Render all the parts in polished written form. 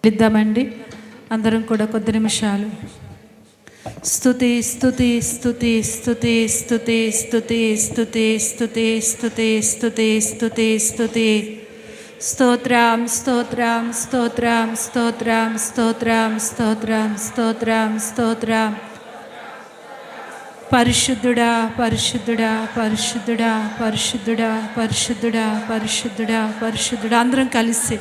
ఇద్దామండి అందరం కూడా కొద్ది నిమిషాలు. స్తుతి స్తుతి స్తుతి స్తుతి స్తుతి స్తుతి స్తుతి స్తుతి స్తుతి స్తుతి స్తుతి స్తుతి స్తోత్రం స్తోత్రం స్తోత్రం స్తోత్రం స్తోత్రం స్తోత్రం స్తోత్రం స్తోత్రం. పరిశుద్ధుడా పరిశుద్ధుడా పరిశుద్ధుడా పరిశుద్ధుడా పరిశుద్ధుడా పరిశుద్ధుడా పరిశుద్ధుడా. అందరం కలిసి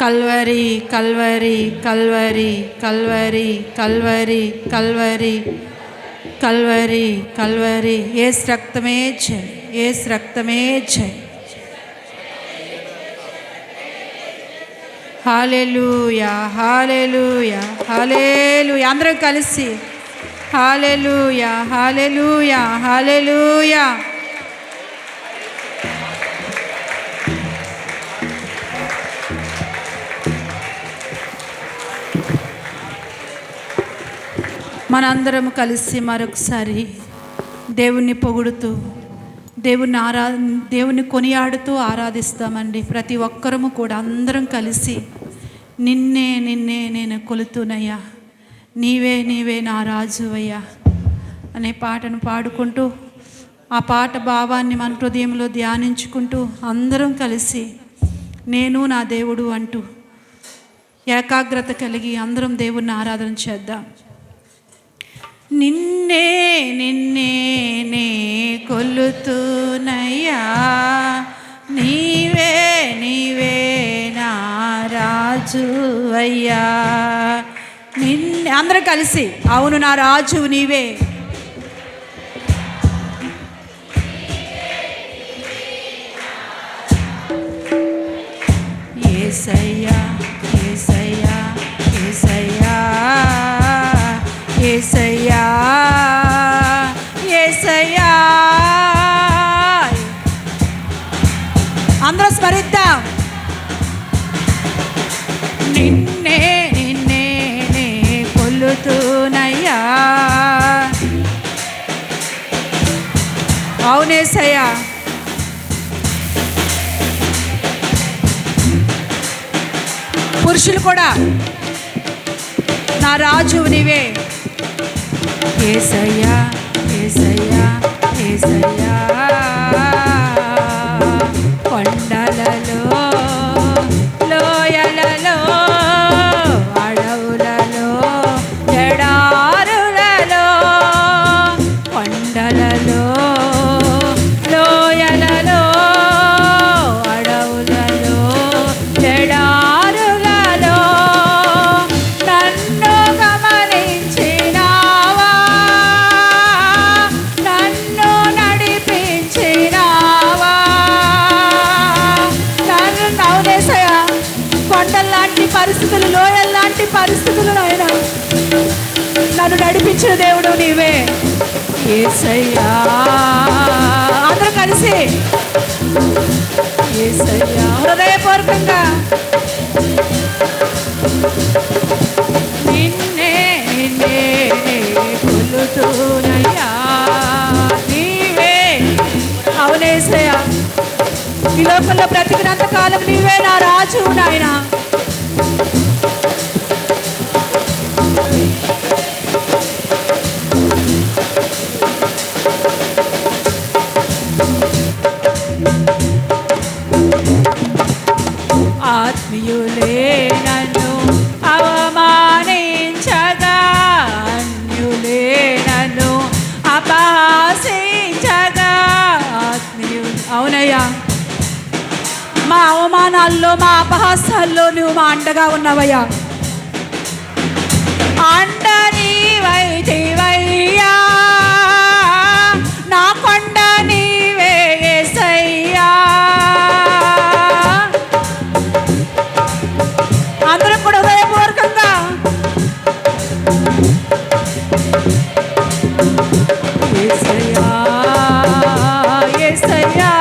Calvary Calvary Calvary Calvary Calvary Calvary Calvary Calvary. యేసు రక్తమే జై, యేసు రక్తమే జై. హల్లెలూయా హల్లెలూయా హల్లెలూయా. అందరం కలిసి హల్లెలూయా హల్లెలూయా హల్లెలూయా. మనందరం కలిసి మరొకసారి దేవుణ్ణి పొగుడుతూ దేవుణ్ణి కొనియాడుతూ ఆరాధిస్తామండి. ప్రతి ఒక్కరము కూడా అందరం కలిసి నిన్నే నిన్నే నేను కొలుతునయ్యా, నీవే నీవే నా రాజువయ్యా అనే పాటను పాడుకుంటూ ఆ పాట భావాన్ని మన హృదయంలో ధ్యానించుకుంటూ అందరం కలిసి నేను నా దేవుడు అంటూ ఏకాగ్రత కలిగి అందరం దేవుణ్ణి ఆరాధన చేద్దాం. నిన్నే నిన్నే నే కొలుతునయ్యా, నీవే నీవే నా రాజువయ్యా. నిన్నే అందరం కలిసి అవును నా రాజు నీవే. యేసయ్యా యేసయ్యా యేసయ్యా యేసయ్యా యేసయ్యా. అందరూ స్మరిద్దాం. నిన్నే నిన్నే నే కొలుతునయ్యా, అవునేసయ్యా. పురుషులు కూడా నా రాజు నీవే. యేసయ్యా యేసయ్యా యేసయ్యా. కొండలలో లోయలలో అడవులలో ఎడారులలో, కొండలలో లోయలలో అడవులలో ఎడారులలో నన్ను గమనించినావా, నన్ను నడిపించినావా. నన్ను నవ్వునేసయ్యా. కొండల్లాంటి పరిస్థితులు, లోయల్లాంటి పరిస్థితులు అయినా నన్ను నడిపించిన దేవుడు నీవే యేసయ్యా. అందరూ కలిసి యేసయ్యా హృదయపూర్వకంగా. నిన్నే నిన్నే కొలుతునయ్యా, నీవే అవునేసయ్యా. ఈ లోకంలో బ్రతికినంత కాలం నీవే నా రాజు నాయనా. ఆత్మీయులే నన్ను అవమానించగా, అన్యులే నన్ను అపహాసించగా, ఆత్మీయులు అవునయ్యా. మా అవమానాల్లో మా అపహాసాల్లో నువ్వు మా అండగా ఉన్నావయ్యా. అండ నీవైతివయ్యా, నా కొండ నీవే యేసయ్యా. అందరం కూడా హృదయపూర్వకంగా యేసయ్యా యేసయ్యా.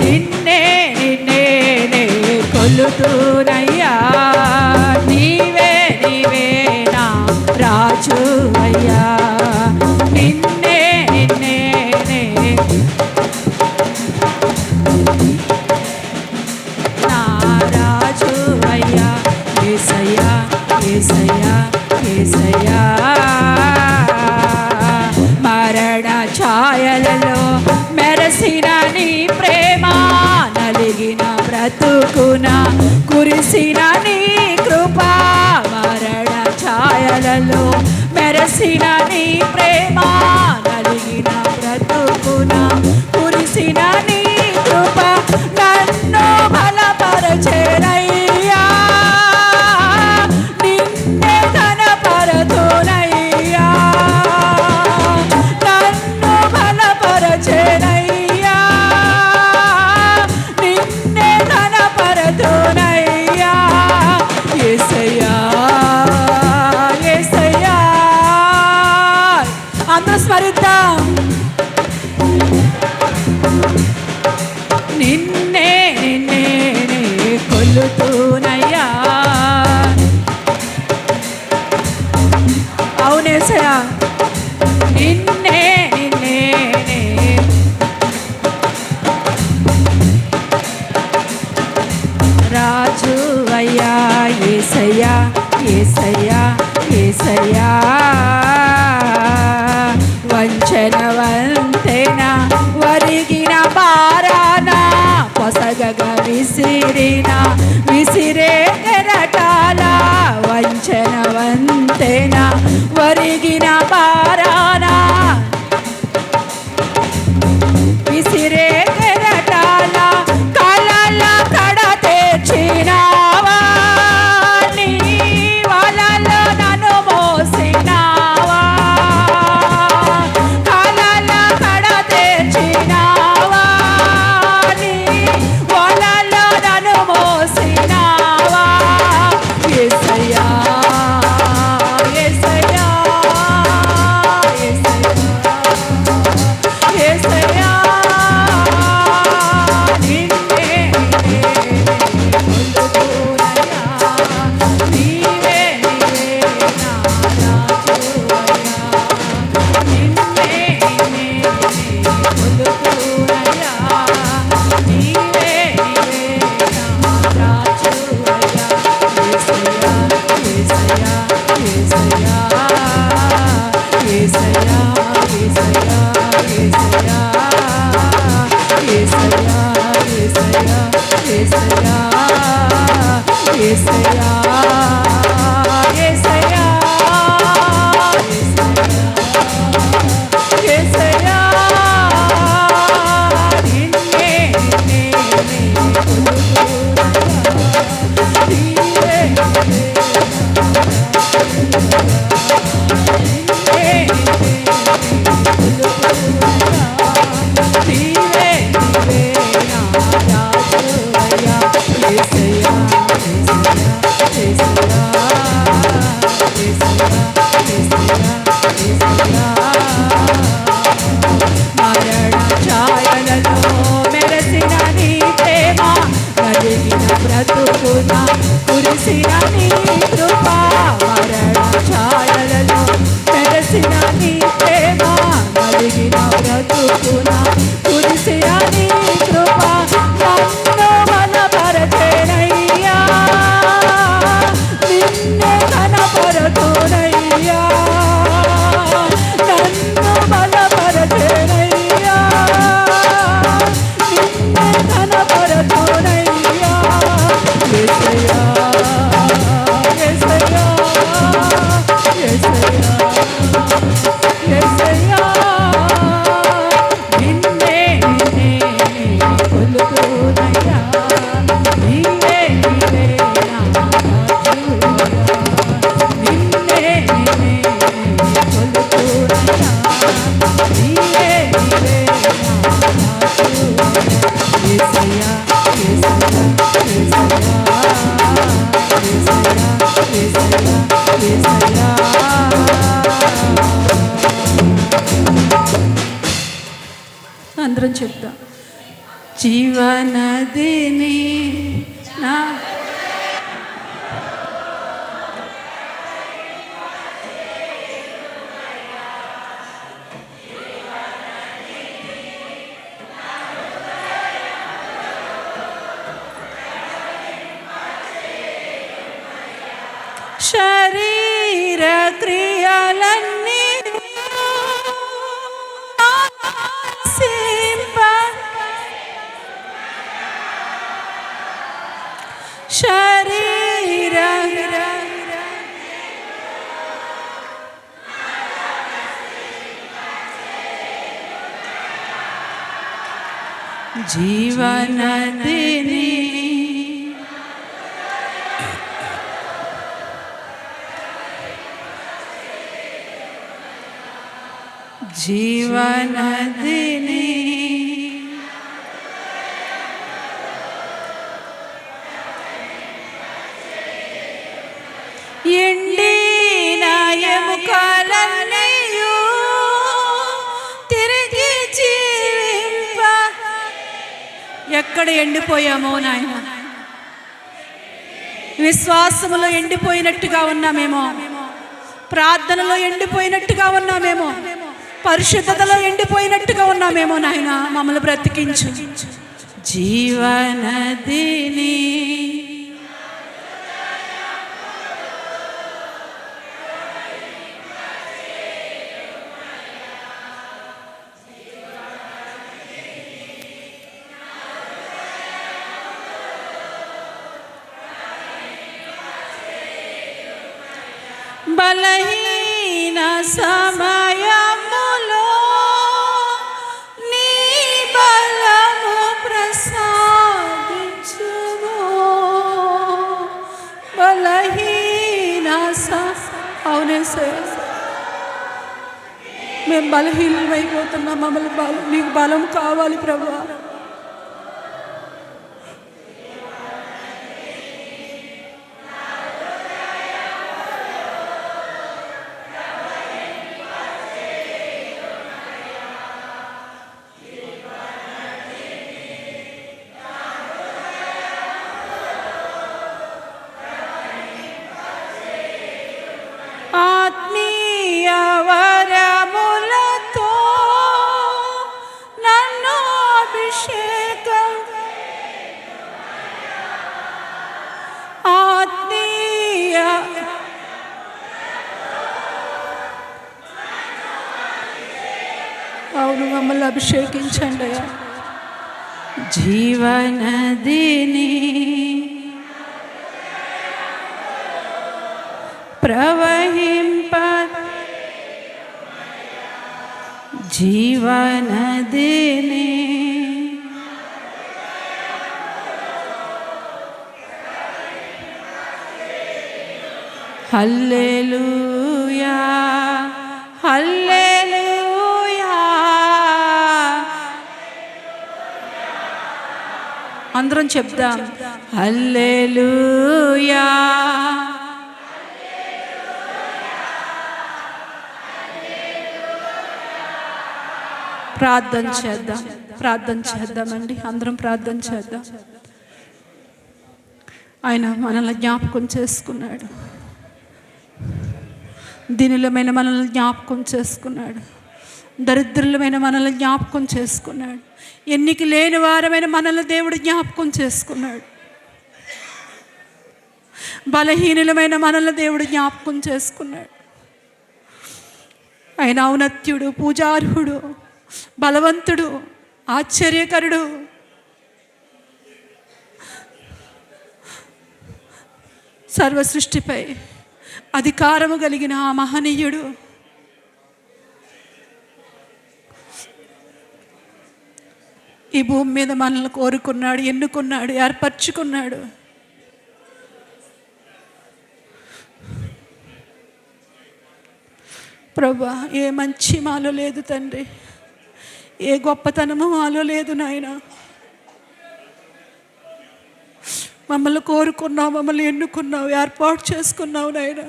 నిన్నే నిన్నే నే కొలుతునయ్యా, నీవే నీవే నా రాజు అయ్యా. యేసయ్యా యేసయ్యా యేసయ్యా మరణ ఛాయలలో మెరసిన నీ ప్రేమ నలిగిన బ్రతుకున కురిసిన నీ కృప మరణ ఛాయలలో మెరసిన నీ ప్రేమ నలిగిన బ్రతుకున కురిసిన నీ కృప నన్ను బలపరచెనయ్యా నిన్నే ఘనపరతునయ్యా నన్ను బలపరచెనయ్యా నిన్నే ఘనపరతునయ్యా యేసయ్యా యేసయ్యా అందరూ స్మరిద్దాం నిన్నే నిన్నే కొలుతునయ్యా అవునేసయ్యా నిన్నే నిన్నే రాజు అయ్యా యేసయ్యా యేసయ్యా యేసయ్యా వంచన వంతెన వరిగిన బారాన పొసగగ విసిరే కెరటాల వంచన వంతెన వరిగిన బారాన విసిరే కెరటాల కలల కడ తెచ్చినావా నీ వలలో నన్ను మోసినావా కలల కడ తెచ్చినావా నీ వలలో నన్ను మోసినావా యేసయ్యా యేసయ్యా యేసయ్యా నిన్నే కొలుతునయ్యా నీవే నా రాజువయ్యా నిన్నే కొలుతునయ్యా నీవే నా రాజువయ్యా యేసయ్యా యేసయ్యా యేసయ్యా యేసయ్యా యేసయ్యా యేసయ్యా యేసయ్యా యేసయ్యా యేసయ్యా యేసయ్యా యేసయ్యా నిన్నే కొలుతునయ్యా నీవే మరణ ఛాయలలో మెరసిన నీ ప్రేమ నలిగిన బ్రతుకున కురిసిన నీ కృప మరణ ఛాయలలో మెరసిన నీ ప్రేమ నలిగిన బ్రతుకున కురిసిన నీ కృప నన్ను బలపరచెనయ్యా నిన్నే ఘనపరతునయ్యా నన్ను బలపరచెనయ్యా నిన్నే ఘనపరతునయ్యా యేసయ్యా యేసయ్యా యేసయ్యా యేసయ్యా నిన్నే కొలుతునయ్యా నీవే నా రాజువయ్యా నిన్నే కొలుతునయ్యా నీవే నా రాజువయ్యా యేసయ్యా యేసయ్యా యేసయ్యా యేసయ్యా యేసయ్యా అందరం చెప్తాం జీవనదిని నా శరీర క్రియలన్నీ శరీర జీవనదిని జీవనదిని ఎండిన ఎముకలన్నీయు తిరిగి జీవింప. ఎక్కడ ఎండిపోయామో నాయన, విశ్వాసములో ఎండిపోయినట్టుగా ఉన్నామేమో, ప్రార్థనలో ఎండిపోయినట్టుగా ఉన్నామేమో, పరిశుద్ధతలో ఎండిపోయినట్టుగా ఉన్నామేమో నాయన. మమ్మల్ని బ్రతికించు. జీవనదిని బలహీన సమయములో నీ బలము ప్రసాదించుము. బలహీన అవునే సార్, మేము బలహీనమైపోతున్నాం. మమ్మల్ని నీకు బలం కావాలి ప్రభువా. ఆత్మీయ వరములతో నన్ను అభిషేకం, ఆత్మీయ అవును మమ్మల్ని అభిషేకించండి. జీవనదిని ప్రవహింప, జీవనదిని హల్లెలూయా హల్లెలూయా. అందరం చెప్దాం హల్లెలూయా. ప్రార్థన చేద్దామండి. అందరం ప్రార్థన చేద్దాం. ఆయన మనల్ని జ్ఞాపకం చేసుకున్నాడు. దీనులమైన మనల్ని జ్ఞాపకం చేసుకున్నాడు. దరిద్రులమైన మనల్ని జ్ఞాపకం చేసుకున్నాడు. ఎన్నిక లేని వారమైన మనల్ని దేవుడు జ్ఞాపకం చేసుకున్నాడు. బలహీనులమైన మనల్ని దేవుడు జ్ఞాపకం చేసుకున్నాడు. ఆయన ఔన్నత్యుడు, పూజార్హుడు, బలవంతుడు, ఆశ్చర్యకరుడు, సర్వ సృష్టిపై అధికారము కలిగిన ఆ మహనీయుడు ఈ భూమి మీద మనల్ని కోరుకున్నాడు, ఎన్నుకున్నాడు, ఏర్పరచుకున్నాడు. ప్రభా, ఏ మంచి మాలో లేదు తండ్రి, ఏ గొప్పతనము మాలో లేదు నాయన. మమ్మల్ని కోరుకున్నావు, మమ్మల్ని ఎన్నుకున్నావు, ఏర్పాటు చేసుకున్నావు నాయన.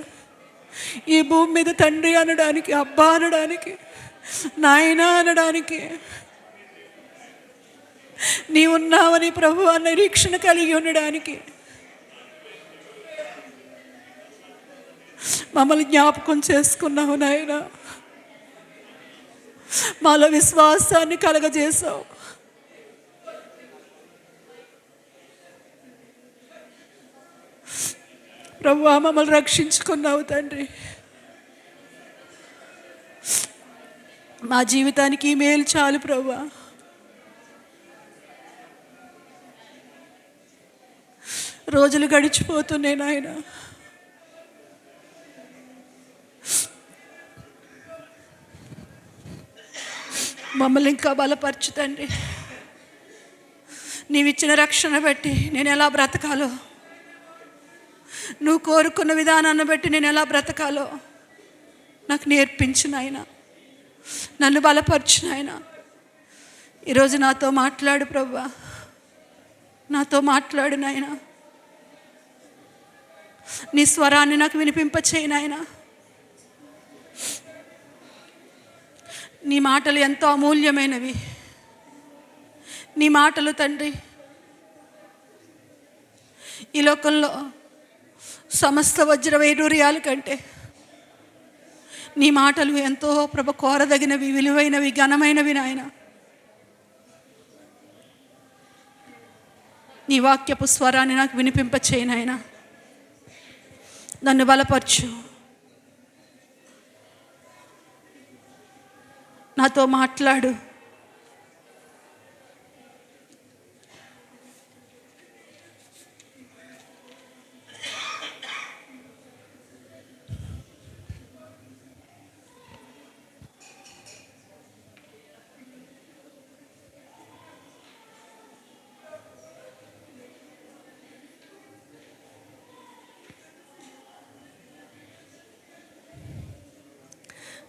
ఈ భూమి మీద తండ్రి అనడానికి, అబ్బా అనడానికి, నాయన అనడానికి నీవున్నావని ప్రభువా నిరీక్షణ కలిగి ఉండడానికి మమ్మల్ని జ్ఞాపకం చేసుకున్నావు నాయన. మాలో విశ్వాసాన్ని కలగజేసావు. ప్రభువా మమ్మల్ని రక్షించుకున్నావు తండ్రి. మా జీవితానికి ఈ మేలు చాలు ప్రభువా. రోజులు గడిచిపోతున్నాయి నాయన. మమ్మల్ని ఇంకా బలపరచు తండ్రి. నీవిచ్చిన రక్షణ బట్టి నేను ఎలా బ్రతకాలో, నువ్వు కోరుకున్న విధానాన్ని బట్టి నేను ఎలా బ్రతకాలో నాకు నేర్పించు నాయన. నన్ను బలపరచు నాయన. ఈరోజు నాతో మాట్లాడు ప్రభువా, నాతో మాట్లాడు నాయన. నీ స్వరాన్ని నాకు వినిపింపచేయి నాయన. నీ మాటలు ఎంతో అమూల్యమైనవి. నీ మాటలు తండ్రి ఈ లోకంలో సమస్త వజ్ర వైడూర్యాల కంటే నీ మాటలు ఎంతో ప్రభు కోరదగినవి, విలువైనవి, ఘనమైనవి నాయన. నీ వాక్యపు స్వరాన్ని నాకు వినిపింపచేయి నాయన. నన్ను బలపరచు. నాతో మాట్లాడు.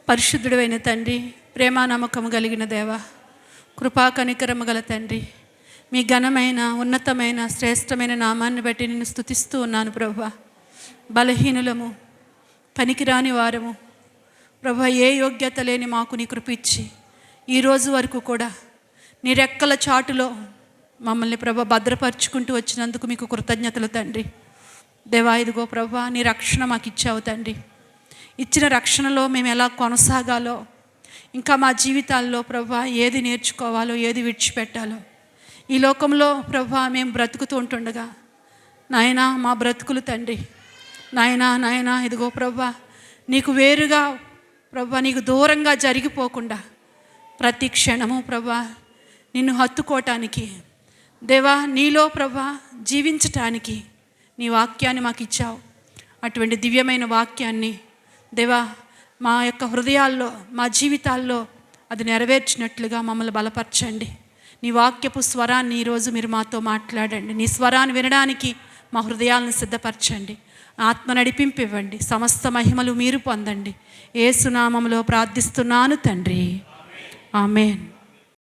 పరిశుద్ధుడు అయిన తండ్రి, ప్రేమ నమ్మకము కలిగిన దేవ, కృపా కనికరము గల తండ్రి, మీ ఘనమైన ఉన్నతమైన శ్రేష్టమైన నామాన్ని బట్టి నేను స్తుతిస్తూ ఉన్నాను ప్రభువా. బలహీనులము, పనికిరాని వారము ప్రభువా, ఏ యోగ్యత లేని మాకు నీ కృప ఇచ్చి ఈరోజు వరకు కూడా నీ రెక్కల చాటులో మమ్మల్ని ప్రభువా భద్రపరుచుకుంటూ వచ్చినందుకు మీకు కృతజ్ఞతలు తండ్రి. దేవా, ఇదిగో ప్రభువా నీ రక్షణ మాకు ఇచ్చావు తండ్రి. ఇచ్చిన రక్షణలో మేము ఎలా కొనసాగాలో, ఇంకా మా జీవితాల్లో ప్రభువా ఏది నేర్చుకోవాలో, ఏది విడిచిపెట్టాలో, ఈ లోకంలో ప్రభువా మేము బ్రతుకుతూ ఉంటుండగా నాయనా మా బ్రతుకులు తండ్రి నాయనా ఇదిగో ప్రభువా నీకు వేరుగా ప్రభువా నీకు దూరంగా జరిగిపోకుండా ప్రతి క్షణము ప్రభువా నిన్ను హత్తుకోవటానికి దేవా నీలో ప్రభువా జీవించటానికి నీ వాక్యాన్ని మాకు ఇచ్చావు. అటువంటి దివ్యమైన వాక్యాన్ని దేవా మా యొక్క హృదయాల్లో, మా జీవితాల్లో అది నెరవేర్చినట్లుగా మమ్మల్ని బలపరచండి. నీ వాక్యపు స్వరాన్ని ఈరోజు మీరు మాతో మాట్లాడండి. నీ స్వరాన్ని వినడానికి మా హృదయాలను సిద్ధపరచండి. ఆత్మ నడిపింపివ్వండి. సమస్త మహిమలు మీరు పొందండి. యేసు నామములో ప్రార్థిస్తున్నాను తండ్రి, ఆమేన్.